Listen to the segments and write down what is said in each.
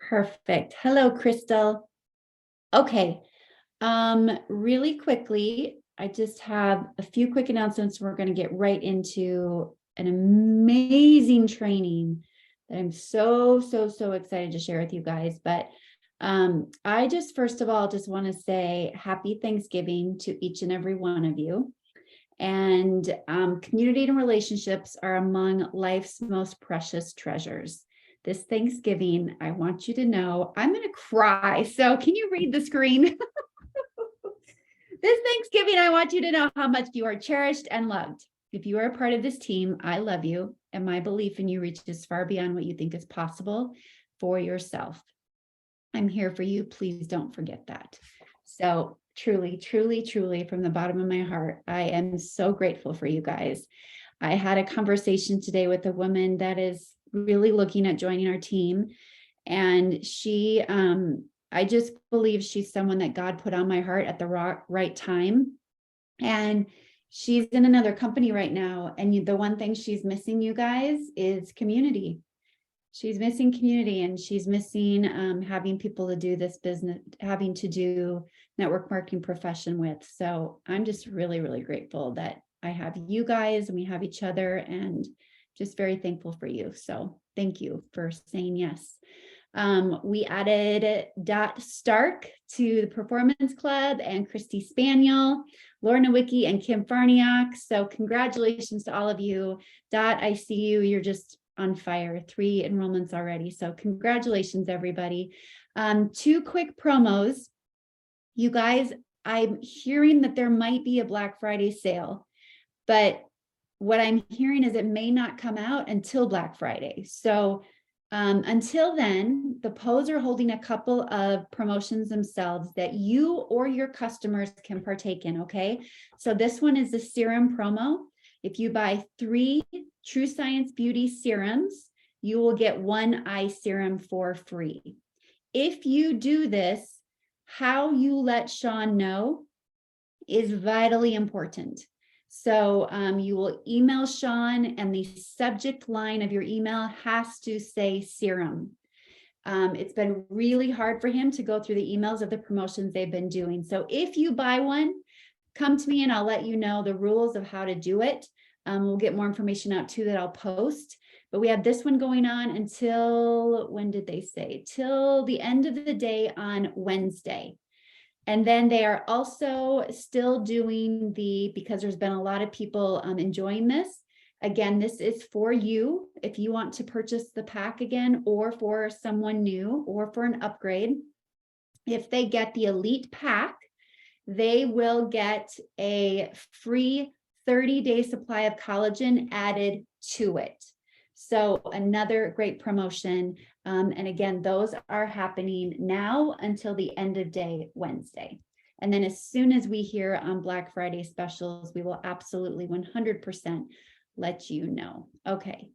Perfect. Hello, Crystal. Okay. Really quickly, I just have a few quick announcements. We're going to get right into an amazing training that I'm so excited to share with you guys. But I just, first of all, just want to say happy Thanksgiving to each and every one of you. And community and relationships are among life's most precious treasures. This Thanksgiving, I want you to know I'm going to cry. So, can you read the screen? This Thanksgiving, I want you to know how much you are cherished and loved. If you are a part of this team, I love you, and my belief in you reaches far beyond what you think is possible for yourself. I'm here for you. Please don't forget that. So, truly, from the bottom of my heart, I am so grateful for you guys. I had a conversation today with a woman that is really looking at joining our team. And I just believe she's someone that God put on my heart at the right time. And she's in another company right now. And the one thing she's missing, you guys, is community. She's missing community, and she's missing having people to do this business, having to do network marketing profession with. So I'm just really grateful that I have you guys and we have each other, and just very thankful for you. So thank you for saying yes. We added Dot Stark to the Performance Club, and Christy Spaniel, Lorna Wicki, and Kim Farniak. So congratulations to all of you. Dot, I see you. You're just on fire. 3 enrollments already. So congratulations, everybody. 2 quick promos. You guys, I'm hearing that there might be a Black Friday sale, but what I'm hearing is it may not come out until Black Friday. So until then, the Pros are holding a couple of promotions themselves that you or your customers can partake in, okay? So this one is the serum promo. If you buy 3 True Science Beauty serums, you will get 1 eye serum for free. If you do this, how you let Sean know is vitally important. So you will email Sean, and the subject line of your email has to say serum. It's been really hard for him to go through the emails of the promotions they've been doing. So if you buy one, come to me and I'll let you know the rules of how to do it. We'll get more information out too that I'll post. But we have this one going on until, when did they say? Till the end of the day on Wednesday. And then they are also still doing because there's been a lot of people enjoying this. Again, this is for you if you want to purchase the pack again, or for someone new, or for an upgrade. If they get the Elite pack, they will get a free 30-day supply of collagen added to it. So another great promotion. And again, those are happening now until the end of day Wednesday. And then as soon as we hear on Black Friday specials, we will absolutely 100% let you know. Okay,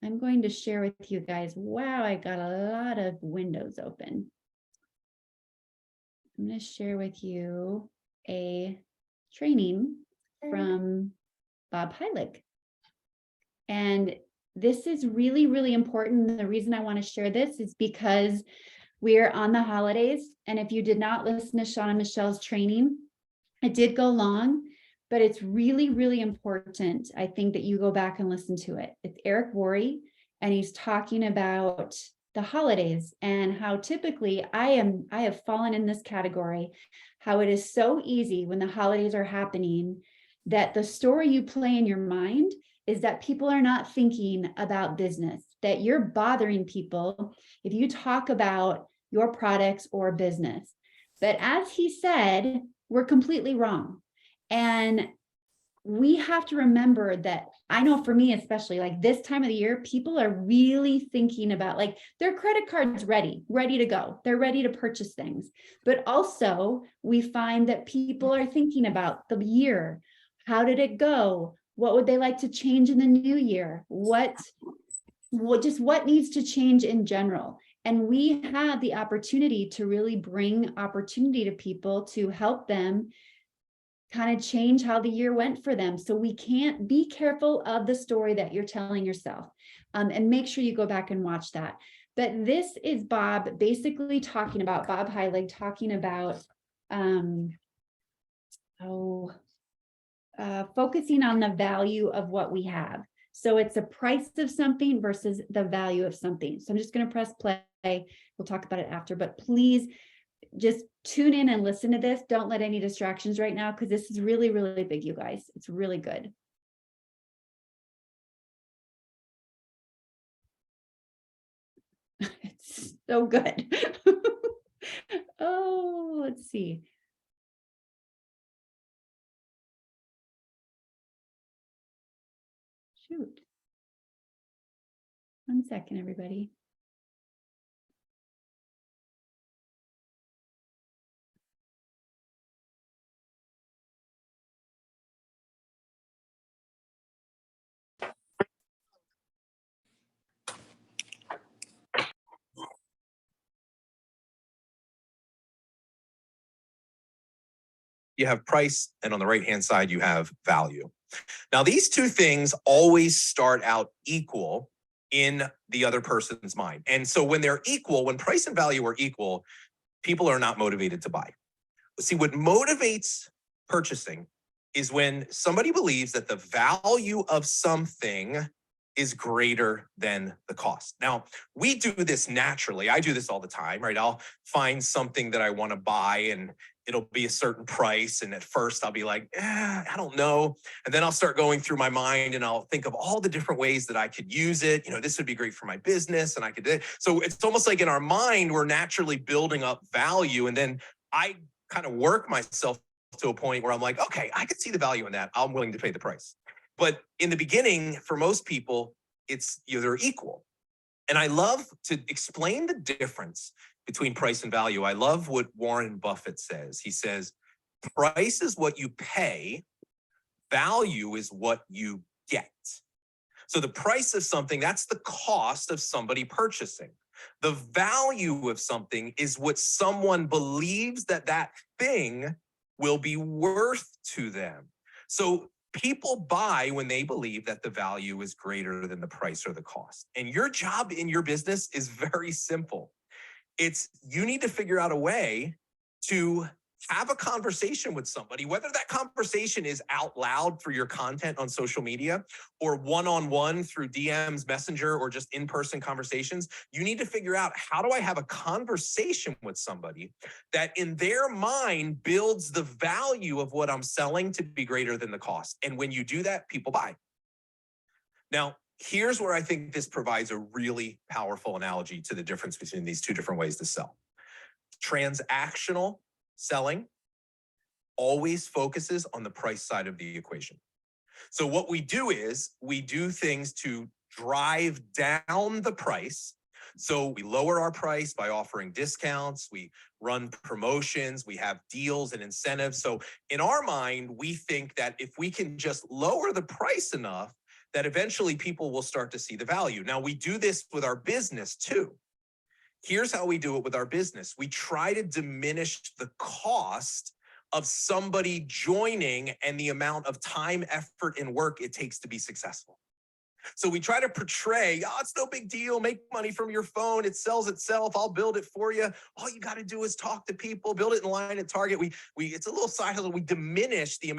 I'm going to share with you guys. Wow, I got a lot of windows open. I'm going to share with you a training from Bob Heilig. And this is really important. The reason I want to share this is because we're on the holidays. And if you did not listen to Sean and Michelle's training, it did go long, but it's really important, I think, that you go back and listen to it. It's Eric Worre, and he's talking about the holidays and how typically I have fallen in this category, how it is so easy when the holidays are happening that the story you play in your mind is that people are not thinking about business, that you're bothering people if you talk about your products or business. But as he said, we're completely wrong. And we have to remember that, I know for me, especially like this time of the year, people are really thinking about like their credit cards ready to go. They're ready to purchase things. But also we find that people are thinking about the year. How did it go? What would they like to change in the new year? What needs to change in general? And we have the opportunity to really bring opportunity to people to help them kind of change how the year went for them. So we can't be careful of the story that you're telling yourself, and make sure you go back and watch that. But this is Bob basically talking about, Bob Heilig talking about focusing on the value of what we have. So it's a price of something versus the value of something. So I'm just going to press play. We'll talk about it after, but please just tune in and listen to this. Don't let any distractions right now, because this is really, really big, you guys. It's really good. It's so good. Oh, let's see. Shoot. 1 second, everybody. You have price, and on the right-hand side, you have value. Now, these two things always start out equal in the other person's mind. And so when they're equal, when price and value are equal, people are not motivated to buy. See, what motivates purchasing is when somebody believes that the value of something is greater than the cost. Now, we do this naturally. I do this all the time, right? I'll find something that I want to buy and it'll be a certain price. And at first I'll be like, I don't know. And then I'll start going through my mind and I'll think of all the different ways that I could use it. You know, this would be great for my business and I could do it. So it's almost like in our mind, we're naturally building up value. And then I kind of work myself to a point where I'm like, okay, I could see the value in that. I'm willing to pay the price. But in the beginning, for most people, it's they're equal. And I love to explain the difference between price and value. I love what Warren Buffett says. He says, price is what you pay, value is what you get. So the price of something, that's the cost of somebody purchasing. The value of something is what someone believes that that thing will be worth to them. So people buy when they believe that the value is greater than the price or the cost. And your job in your business is very simple. It's you need to figure out a way to have a conversation with somebody, whether that conversation is out loud for your content on social media or one-on-one through DMs, Messenger, or just in-person conversations. You need to figure out, how do I have a conversation with somebody that in their mind builds the value of what I'm selling to be greater than the cost? And when you do that, people buy. Now, here's where I think this provides a really powerful analogy to the difference between these two different ways to sell. Transactional selling always focuses on the price side of the equation. So what we do is we do things to drive down the price. So we lower our price by offering discounts, we run promotions, we have deals and incentives. So in our mind, we think that if we can just lower the price enough, that eventually people will start to see the value. Now, we do this with our business too. Here's how we do it with our business. We try to diminish the cost of somebody joining and the amount of time, effort, and work it takes to be successful. So we try to portray, oh, it's no big deal. Make money from your phone. It sells itself. I'll build it for you. All you got to do is talk to people, build it in line at Target. It's a little side hustle. We diminish the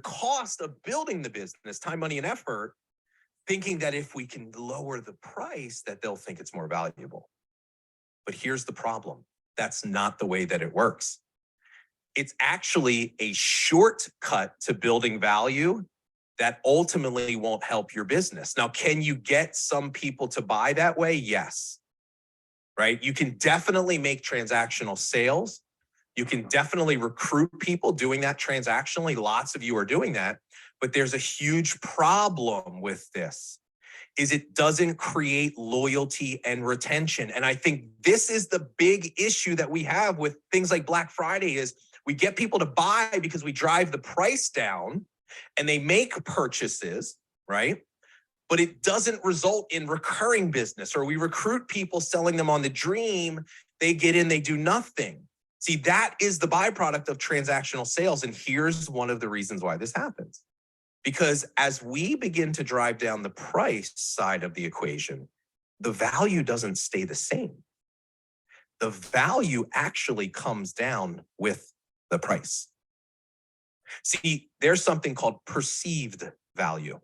cost of building the business, time, money, and effort, thinking that if we can lower the price, that they'll think it's more valuable. But here's the problem. That's not the way that it works. It's actually a shortcut to building value that ultimately won't help your business. Now, can you get some people to buy that way? Yes, right? You can definitely make transactional sales. You can definitely recruit people doing that transactionally. Lots of you are doing that, but there's a huge problem with this. Is it doesn't create loyalty and retention. And I think this is the big issue that we have with things like Black Friday is we get people to buy because we drive the price down and they make purchases, right? But it doesn't result in recurring business, or we recruit people selling them on the dream. They get in, they do nothing. See, that is the byproduct of transactional sales. And here's one of the reasons why this happens. Because as we begin to drive down the price side of the equation, the value doesn't stay the same. The value actually comes down with the price. See, there's something called perceived value.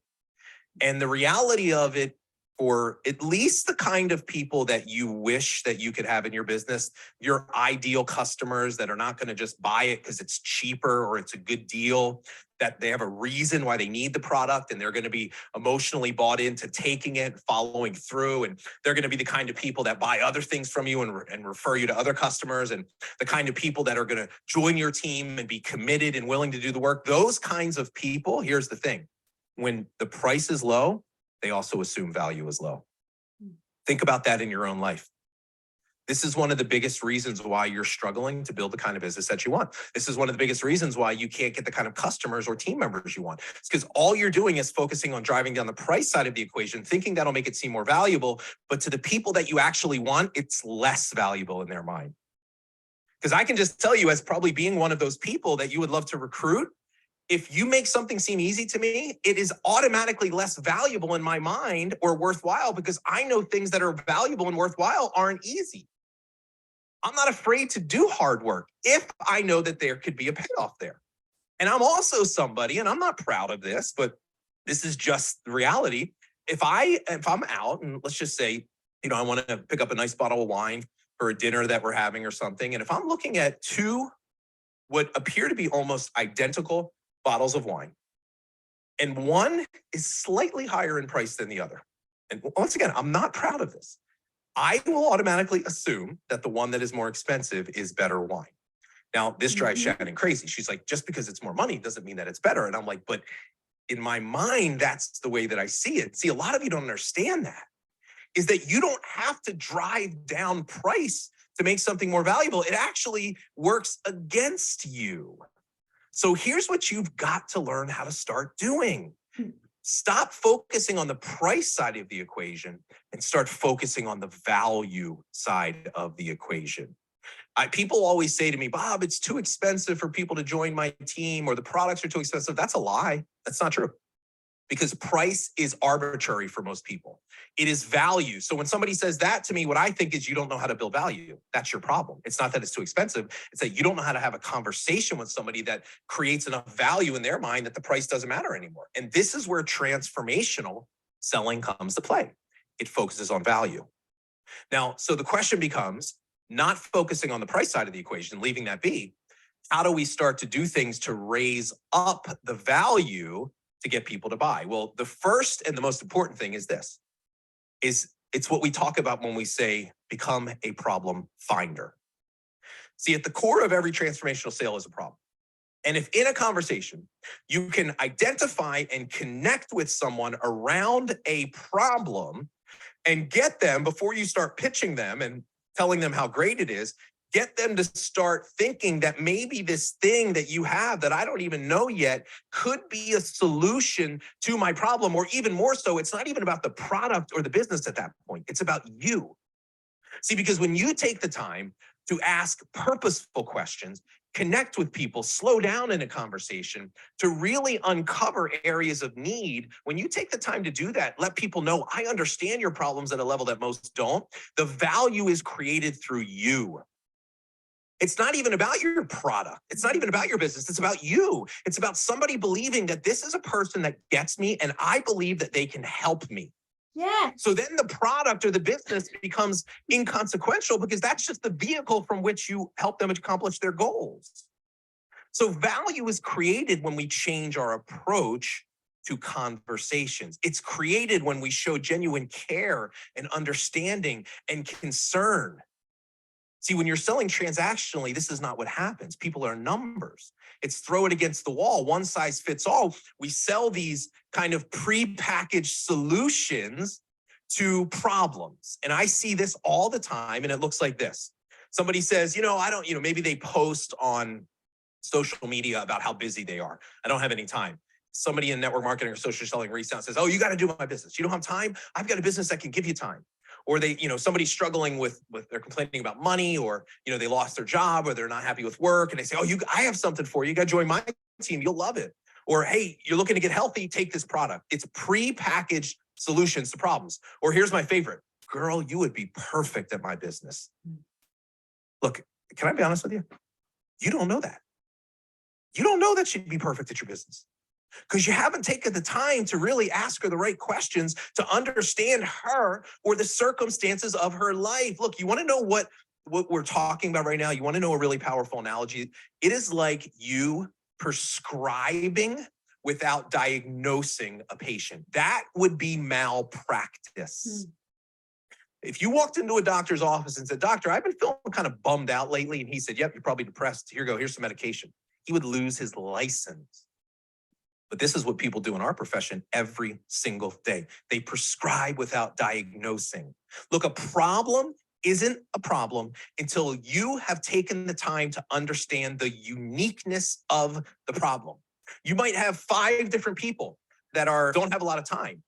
And the reality of it, for at least the kind of people that you wish that you could have in your business, your ideal customers that are not going to just buy it because it's cheaper or it's a good deal, that they have a reason why they need the product and they're going to be emotionally bought into taking it, following through, and they're going to be the kind of people that buy other things from you and refer you to other customers, and the kind of people that are going to join your team and be committed and willing to do the work. Those kinds of people, here's the thing. When the price is low, they also assume value is low. Think about that in your own life. This is one of the biggest reasons why you're struggling to build the kind of business that you want. This is one of the biggest reasons why you can't get the kind of customers or team members you want. It's because all you're doing is focusing on driving down the price side of the equation, thinking that'll make it seem more valuable. But to the people that you actually want, it's less valuable in their mind. Because I can just tell you, as probably being one of those people that you would love to recruit, if you make something seem easy to me, it is automatically less valuable in my mind or worthwhile, because I know things that are valuable and worthwhile aren't easy. I'm not afraid to do hard work if I know that there could be a payoff there. And I'm also somebody, and I'm not proud of this, but this is just the reality. If I'm out and let's just say, I want to pick up a nice bottle of wine for a dinner that we're having or something. And if I'm looking at two what appear to be almost identical bottles of wine, and one is slightly higher in price than the other. And once again, I'm not proud of this. I will automatically assume that the one that is more expensive is better wine. Now, this drives Shannon crazy. She's like, just because it's more money doesn't mean that it's better. And I'm like, but in my mind, that's the way that I see it. See, a lot of you don't understand that, is that you don't have to drive down price to make something more valuable. It actually works against you. So here's what you've got to learn how to start doing. Stop focusing on the price side of the equation and start focusing on the value side of the equation. People always say to me, Bob, it's too expensive for people to join my team, or the products are too expensive. That's a lie. That's not true. Because price is arbitrary for most people. It is value. So when somebody says that to me, what I think is you don't know how to build value. That's your problem. It's not that it's too expensive. It's that you don't know how to have a conversation with somebody that creates enough value in their mind that the price doesn't matter anymore. And this is where transformational selling comes to play. It focuses on value. Now, so the question becomes not focusing on the price side of the equation, leaving that be. How do we start to do things to raise up the value to get people to buy? Well, the first and the most important thing is this, it's what we talk about when we say become a problem finder. See, at the core of every transformational sale is a problem. And if in a conversation, you can identify and connect with someone around a problem and get them, before you start pitching them and telling them how great it is, get them to start thinking that maybe this thing that you have that I don't even know yet could be a solution to my problem. Or even more so, it's not even about the product or the business at that point. It's about you. See, because when you take the time to ask purposeful questions, connect with people, slow down in a conversation to really uncover areas of need. When you take the time to do that, let people know, I understand your problems at a level that most don't. The value is created through you. It's not even about your product. It's not even about your business. It's about you. It's about somebody believing that this is a person that gets me and I believe that they can help me. Yeah. So then the product or the business becomes inconsequential, because that's just the vehicle from which you help them accomplish their goals. So value is created when we change our approach to conversations. It's created when we show genuine care and understanding and concern. See, when you're selling transactionally, this is not what happens. People are numbers. It's throw it against the wall. One size fits all. We sell these kind of pre-packaged solutions to problems. And I see this all the time, and it looks like this. Somebody says, maybe they post on social media about how busy they are. I don't have any time. Somebody in network marketing or social selling reaches out and says, oh, you got to do my business. You don't have time? I've got a business that can give you time. Or they, somebody's struggling with they're complaining about money, or, they lost their job, or they're not happy with work. And they say, oh, I have something for you. You got to join my team. You'll love it. Or, hey, you're looking to get healthy, take this product. It's pre-packaged solutions to problems. Or here's my favorite, girl, you would be perfect at my business. Mm. Look, can I be honest with you? You don't know that. You don't know that she'd be perfect at your business because you haven't taken the time to really ask her the right questions to understand her or the circumstances of her life. Look, you want to know what we're talking about right now? You want to know a really powerful analogy? It is like you prescribing without diagnosing a patient. That would be malpractice. If you walked into a doctor's office and said, "Doctor, I've been feeling kind of bummed out lately," and he said, "Yep, you're probably depressed. Here you go. Here's some medication," he would lose his license. But this is what people do in our profession every single day. They prescribe without diagnosing. Look, a problem isn't a problem until you have taken the time to understand the uniqueness of the problem. You might have 5 different people that don't have a lot of time,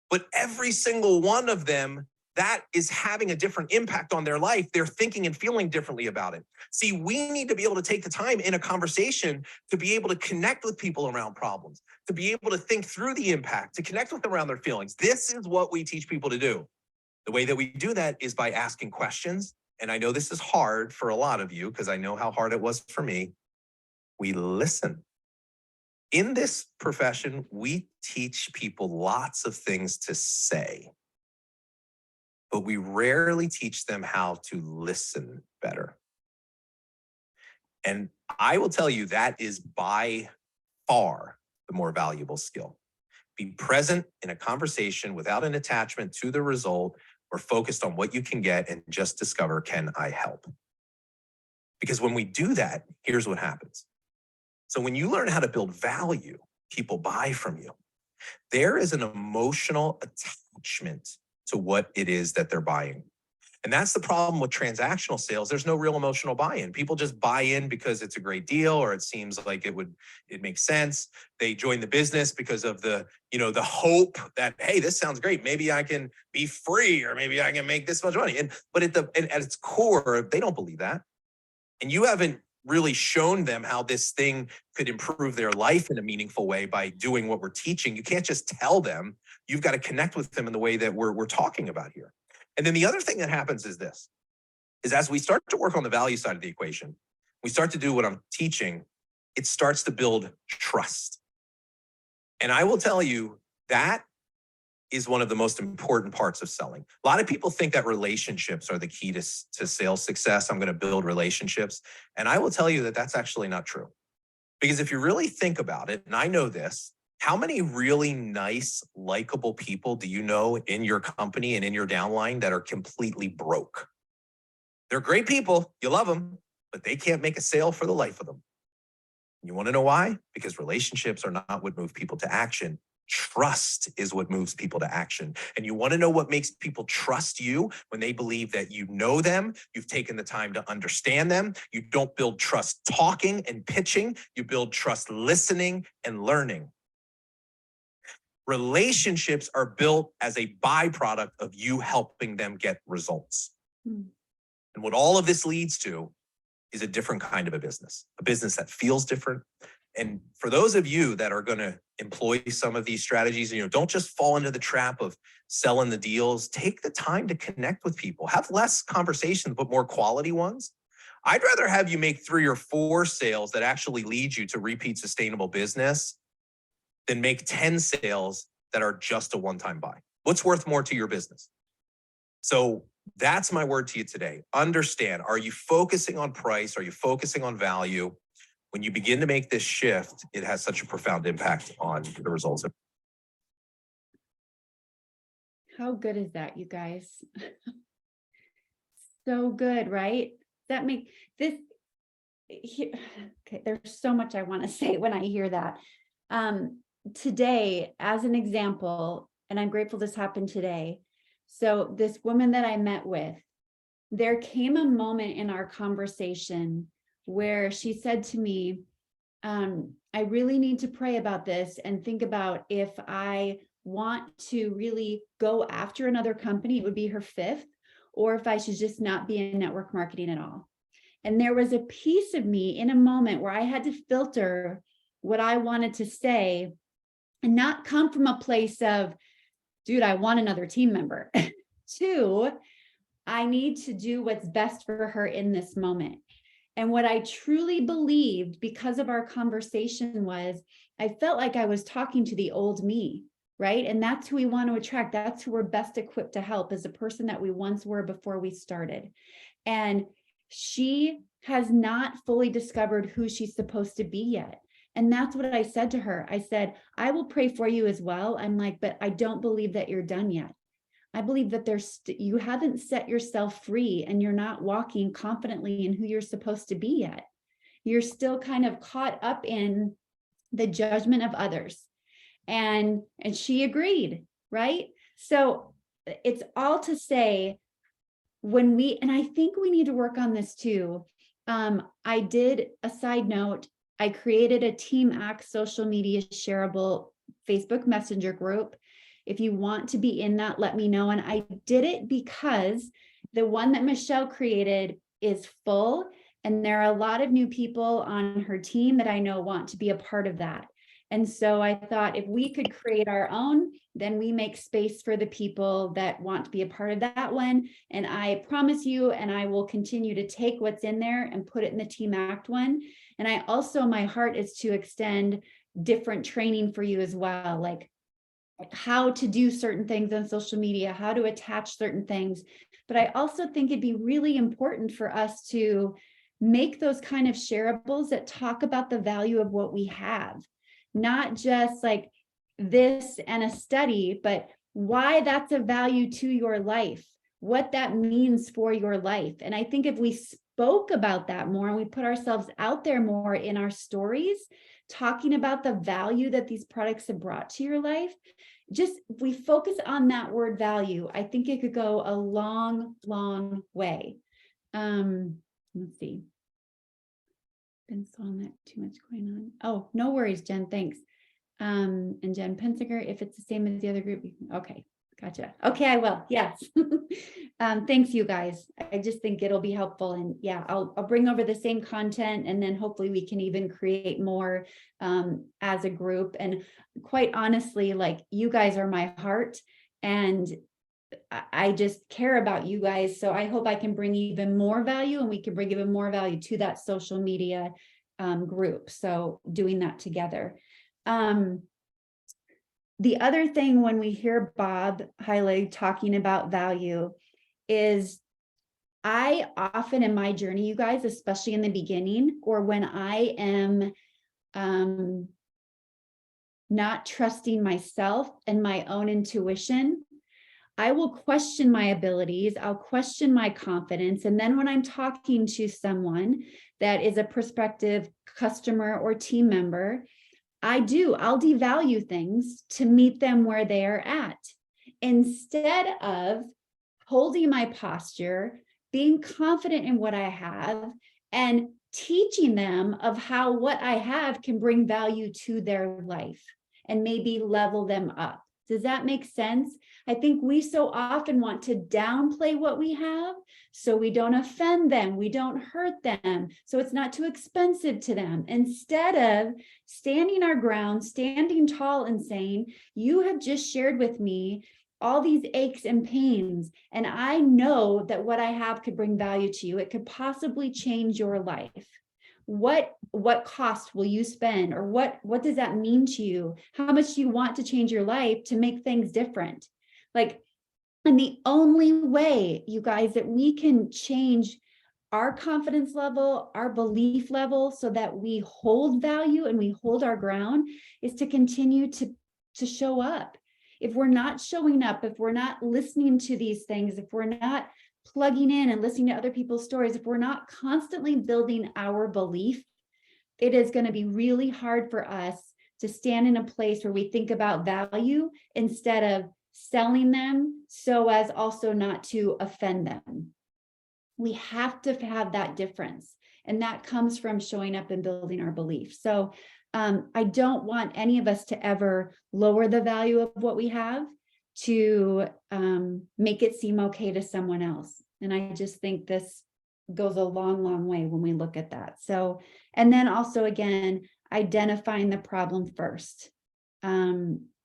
but every single one of them that is having a different impact on their life. They're thinking and feeling differently about it. See, we need to be able to take the time in a conversation to be able to connect with people around problems, to be able to think through the impact, to connect with them around their feelings. This is what we teach people to do. The way that we do that is by asking questions. And I know this is hard for a lot of you because I know how hard it was for me. We listen. In this profession, we teach people lots of things to say, but we rarely teach them how to listen better. And I will tell you that is by far the more valuable skill. Be present in a conversation without an attachment to the result or focused on what you can get and just discover, can I help? Because when we do that, here's what happens. So when you learn how to build value, people buy from you. There is an emotional attachment to what it is that they're buying. And that's the problem with transactional sales. There's no real emotional buy-in. People just buy in because it's a great deal or it seems like it makes sense. They join the business because of the hope that, hey, this sounds great. Maybe I can be free or maybe I can make this much money. But at its core, they don't believe that. And you haven't really shown them how this thing could improve their life in a meaningful way by doing what we're teaching. You can't just tell them. You've got to connect with them in the way that we're talking about here. And then the other thing that happens is this, is as we start to work on the value side of the equation, we start to do what I'm teaching, it starts to build trust. And I will tell you that is one of the most important parts of selling. A lot of people think that relationships are the key to sales success. I'm going to build relationships. And I will tell you that that's actually not true. Because if you really think about it, and I know this, how many really nice, likable people do you know in your company and in your downline that are completely broke? They're great people. You love them, but they can't make a sale for the life of them. You want to know why? Because relationships are not what move people to action. Trust is what moves people to action. And you want to know what makes people trust you? When they believe that you know them, you've taken the time to understand them. You don't build trust talking and pitching. You build trust listening and learning. Relationships are built as a byproduct of you helping them get results. And what all of this leads to is a different kind of a business that feels different. And for those of you that are going to employ some of these strategies, don't just fall into the trap of selling the deals. Take the time to connect with people. Have less conversations, but more quality ones. I'd rather have you make 3 or 4 sales that actually lead you to repeat sustainable business than make 10 sales that are just a one-time buy. What's worth more to your business? So that's my word to you today. Understand, are you focusing on price? Are you focusing on value? When you begin to make this shift, it has such a profound impact on the results. How good is that, you guys? So good, right? That make this, okay, there's so much I want to say when I hear that. Today, as an example, and I'm grateful this happened today. So this woman that I met with, there came a moment in our conversation where she said to me, I really need to pray about this and think about if I want to really go after another company, it would be her 5th, or if I should just not be in network marketing at all. And there was a piece of me in a moment where I had to filter what I wanted to say and not come from a place of, dude, I want another team member. Two, I need to do what's best for her in this moment. And what I truly believed because of our conversation was I felt like I was talking to the old me, right? And that's who we want to attract. That's who we're best equipped to help, is the person that we once were before we started. And she has not fully discovered who she's supposed to be yet. And that's what I said to her. I said, I will pray for you as well. I'm like, but I don't believe that you're done yet. I believe that you haven't set yourself free and you're not walking confidently in who you're supposed to be yet. You're still kind of caught up in the judgment of others. And she agreed, right? So it's all to say, and I think we need to work on this too. I did a side note. I created a Team Act social media shareable Facebook Messenger group. If you want to be in that, let me know. And I did it because the one that Michelle created is full, and there are a lot of new people on her team that I know want to be a part of that. And so I thought if we could create our own, then we make space for the people that want to be a part of that one. And I promise you, and I will continue to take what's in there and put it in the Team Act one. And I also, my heart is to extend different training for you as well, like how to do certain things on social media, how to attach certain things. But I also think it'd be really important for us to make those kind of shareables that talk about the value of what we have, not just like this and a study, but why that's a value to your life, what that means for your life. And I think if we spoke about that more and we put ourselves out there more in our stories, talking about the value that these products have brought to your life, just if we focus on that word value, I think it could go a long, long way. Let's see. Been on that, too much going on. Oh, no worries, Jen. Thanks. And Jen Pensinger, if it's the same as the other group, okay, gotcha. Okay, I will. Yes. Thanks, you guys. I just think it'll be helpful. And yeah, I'll bring over the same content, and then hopefully we can even create more as a group. And quite honestly, like, you guys are my heart, and I just care about you guys. So I hope I can bring even more value, and we can bring even more value to that social media group. So doing that together. The other thing when we hear Bob Hiley talking about value is, I often in my journey, you guys, especially in the beginning, or when I am not trusting myself and my own intuition, I will question my abilities, I'll question my confidence. And then when I'm talking to someone that is a prospective customer or team member, I'll devalue things to meet them where they are at, instead of holding my posture, being confident in what I have, and teaching them of how what I have can bring value to their life and maybe level them up. Does that make sense? I think we so often want to downplay what we have so we don't offend them, we don't hurt them, so it's not too expensive to them, instead of standing our ground, standing tall and saying, you have just shared with me all these aches and pains, and I know that what I have could bring value to you. It could possibly change your life. What cost will you spend, or what does that mean to you? How much do you want to change your life to make things different? Like, and the only way, you guys, that we can change our confidence level, our belief level, so that we hold value and we hold our ground, is to continue to show up. If we're not showing up, if we're not listening to these things, if we're not plugging in and listening to other people's stories, if we're not constantly building our belief, it is going to be really hard for us to stand in a place where we think about value instead of selling them, so as also not to offend them. We have to have that difference, and that comes from showing up and building our belief. So I don't want any of us to ever lower the value of what we have to make it seem okay to someone else. And I just think this goes a long, long way when we look at that. So, and then also, again, identifying the problem first.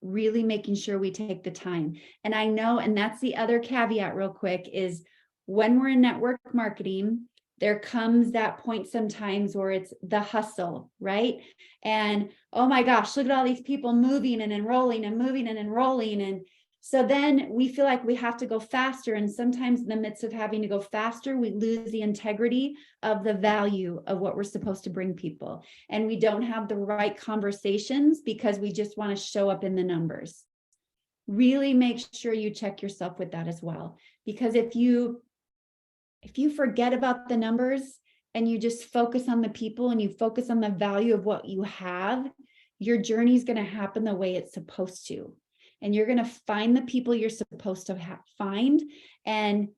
really making sure we take the time. And I know, and that's the other caveat real quick, is when we're in network marketing, there comes that point sometimes where it's the hustle, right? And oh my gosh, look at all these people moving and enrolling and moving and enrolling. And so then we feel like we have to go faster. And sometimes in the midst of having to go faster, we lose the integrity of the value of what we're supposed to bring people. And we don't have the right conversations because we just want to show up in the numbers. Really make sure you check yourself with that as well. Because if you forget about the numbers and you just focus on the people and you focus on the value of what you have, your journey is going to happen the way it's supposed to. And you're going to find the people you're supposed to find, and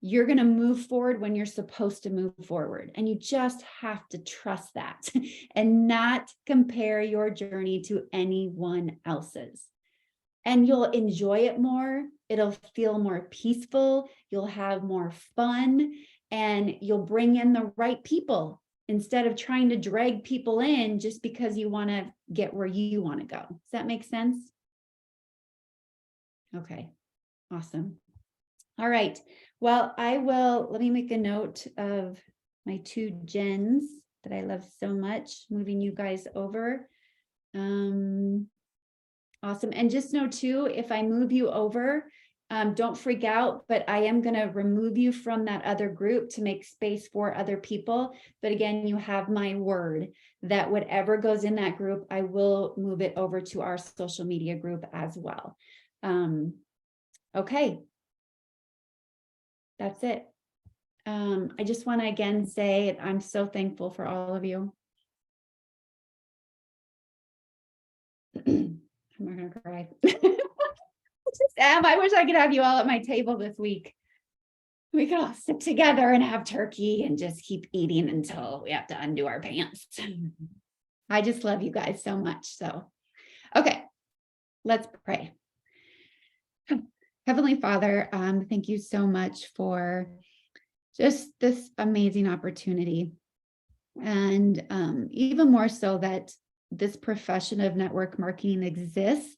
you're going to move forward when you're supposed to move forward. And you just have to trust that and not compare your journey to anyone else's. And you'll enjoy it more. It'll feel more peaceful. You'll have more fun, and you'll bring in the right people instead of trying to drag people in just because you want to get where you want to go. Does that make sense? Okay, awesome. All right. Well, let me make a note of my two Jens that I love so much, moving you guys over. Awesome. And just know too, if I move you over, don't freak out, but I am going to remove you from that other group to make space for other people. But again, you have my word that whatever goes in that group, I will move it over to our social media group as well. Okay. That's it. I just want to again say I'm so thankful for all of you. I'm not gonna cry. Sam, I wish I could have you all at my table this week. We could all sit together and have turkey and just keep eating until we have to undo our pants. I just love you guys so much. So, okay, let's pray. Heavenly Father, thank you so much for just this amazing opportunity. And even more so that this profession of network marketing exists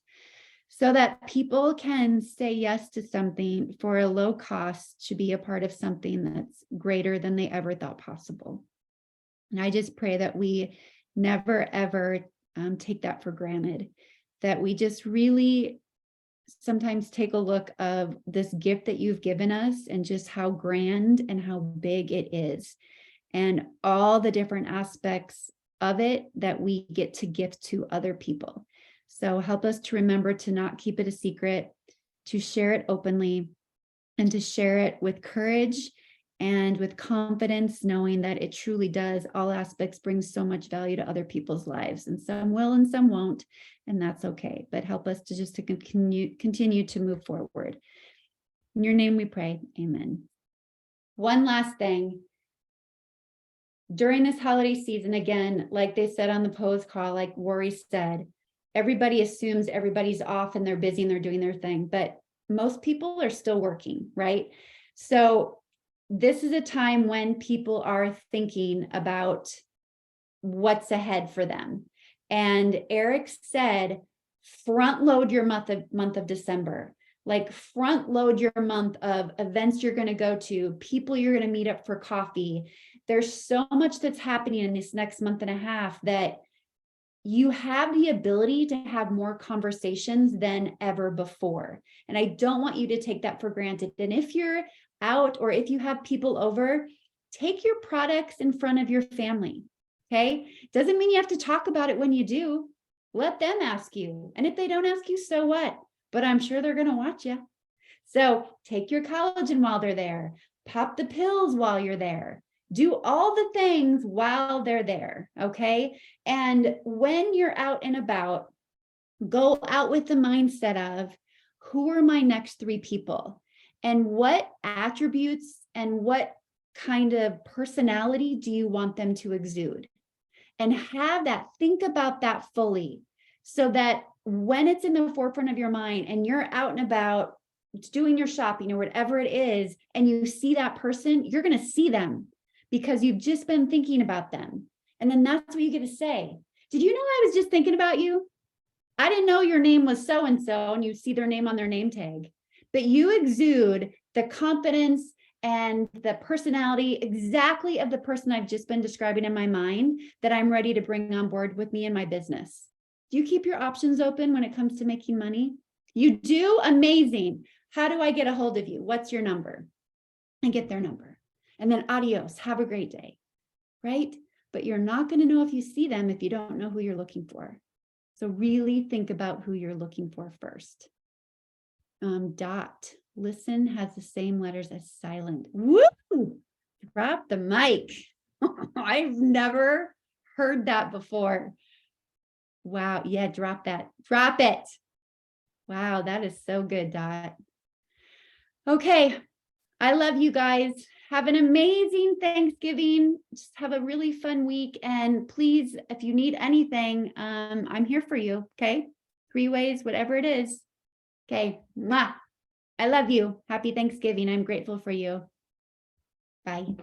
so that people can say yes to something for a low cost to be a part of something that's greater than they ever thought possible. And I just pray that we never, ever take that for granted, that we just really sometimes take a look of this gift that you've given us and just how grand and how big it is, and all the different aspects of it that we get to gift to other people. So help us to remember to not keep it a secret, to share it openly, and to share it with courage and with confidence, knowing that it truly does. All aspects bring so much value to other people's lives, and some will and some won't, and that's okay. But help us to just to continue to move forward. In your name we pray, amen. One last thing. During this holiday season, again, like they said on the post call, like Rory said, everybody assumes everybody's off and they're busy and they're doing their thing, but most people are still working, right? So this is a time when people are thinking about what's ahead for them. And Eric said, front load your month of December, like front load your month of events you're going to go to, people you're going to meet up for coffee. There's so much that's happening in this next month and a half that you have the ability to have more conversations than ever before. And I don't want you to take that for granted. And if you're out or if you have people over, take your products in front of your family. Okay. Doesn't mean you have to talk about it when you do. Let them ask you. And if they don't ask you, so what? But I'm sure they're going to watch you. So take your collagen while they're there. Pop the pills while you're there. Do all the things while they're there, okay? And when you're out and about, go out with the mindset of, who are my next 3 people? And what attributes and what kind of personality do you want them to exude? And have that, think about that fully, so that when it's in the forefront of your mind and you're out and about doing your shopping or whatever it is, and you see that person, you're going to see them, because you've just been thinking about them. And then that's what you get to say. Did you know I was just thinking about you? I didn't know your name was so-and-so, and you see their name on their name tag, but you exude the confidence and the personality exactly of the person I've just been describing in my mind that I'm ready to bring on board with me in my business. Do you keep your options open when it comes to making money? You do? Amazing. How do I get a hold of you? What's your number? And get their number. And then adios. Have a great day. Right? But you're not going to know if you see them if you don't know who you're looking for. So really think about who you're looking for first. Dot. Listen has the same letters as silent. Woo! Drop the mic. I've never heard that before. Wow. Yeah, drop that. Drop it. Wow, that is so good, Dot. Okay. I love you guys. Have an amazing Thanksgiving. Just have a really fun week. And please, if you need anything, I'm here for you. Okay. 3 ways, whatever it is. Okay. Mwah. I love you. Happy Thanksgiving. I'm grateful for you. Bye.